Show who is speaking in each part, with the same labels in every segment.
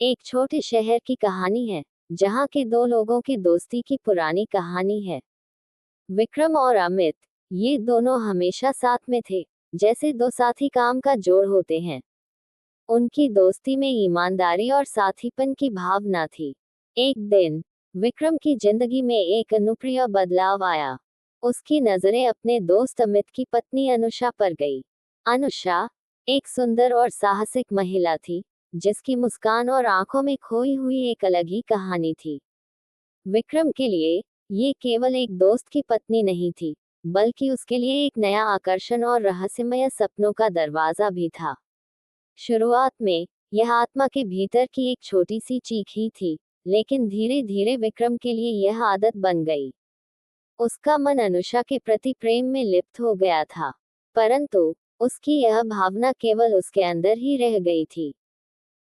Speaker 1: एक छोटे शहर की कहानी है जहाँ के दो लोगों की दोस्ती की पुरानी कहानी है। विक्रम और अमित, ये दोनों हमेशा साथ में थे, जैसे दो साथी काम का जोड़ होते हैं। उनकी दोस्ती में ईमानदारी और साथीपन की भावना थी। एक दिन विक्रम की जिंदगी में एक अनुप्रिय बदलाव आया। उसकी नजरें अपने दोस्त अमित की पत्नी अनुषा पर गई। अनुषा एक सुंदर और साहसिक महिला थी, जिसकी मुस्कान और आंखों में खोई हुई एक अलग ही कहानी थी। विक्रम के लिए ये केवल एक दोस्त की पत्नी नहीं थी, बल्कि उसके लिए एक नया आकर्षण और रहस्यमय सपनों का दरवाजा भी था। शुरुआत में यह आत्मा के भीतर की एक छोटी सी चीख ही थी, लेकिन धीरे धीरे विक्रम के लिए यह आदत बन गई। उसका मन अनुषा के प्रति प्रेम में लिप्त हो गया था, परंतु उसकी यह भावना केवल उसके अंदर ही रह गई थी।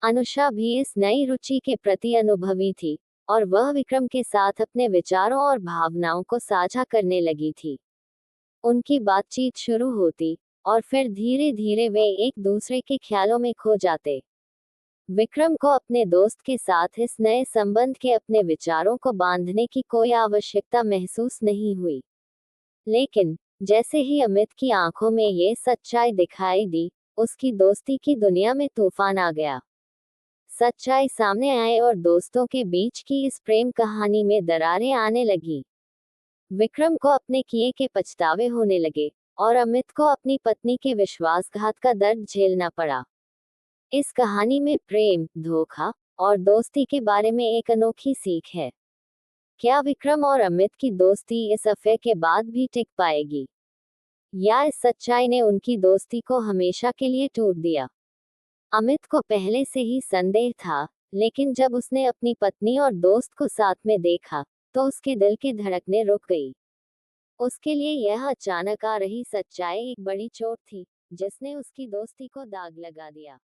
Speaker 1: अनुषा भी इस नई रुचि के प्रति अनुभवी थी, और वह विक्रम के साथ अपने विचारों और भावनाओं को साझा करने लगी थी। उनकी बातचीत शुरू होती, और फिर धीरे धीरे वे एक दूसरे के ख्यालों में खो जाते। विक्रम को अपने दोस्त के साथ इस नए संबंध के अपने विचारों को बांधने की कोई आवश्यकता महसूस नहीं हुई। लेकिन जैसे ही अमित की आंखों में ये सच्चाई दिखाई दी, उसकी दोस्ती की दुनिया में तूफान आ गया। सच्चाई सामने आए और दोस्तों के बीच की इस प्रेम कहानी में दरारें आने लगी। विक्रम को अपने किए के पछतावे होने लगे, और अमित को अपनी पत्नी के विश्वासघात का दर्द झेलना पड़ा। इस कहानी में प्रेम, धोखा और दोस्ती के बारे में एक अनोखी सीख है। क्या विक्रम और अमित की दोस्ती इस अफेयर के बाद भी टिक पाएगी, या इस सच्चाई ने उनकी दोस्ती को हमेशा के लिए टूट दिया? अमित को पहले से ही संदेह था, लेकिन जब उसने अपनी पत्नी और दोस्त को साथ में देखा, तो उसके दिल की धड़कनें रुक गई। उसके लिए यह अचानक आ रही सच्चाई एक बड़ी चोट थी, जिसने उसकी दोस्ती को दाग लगा दिया।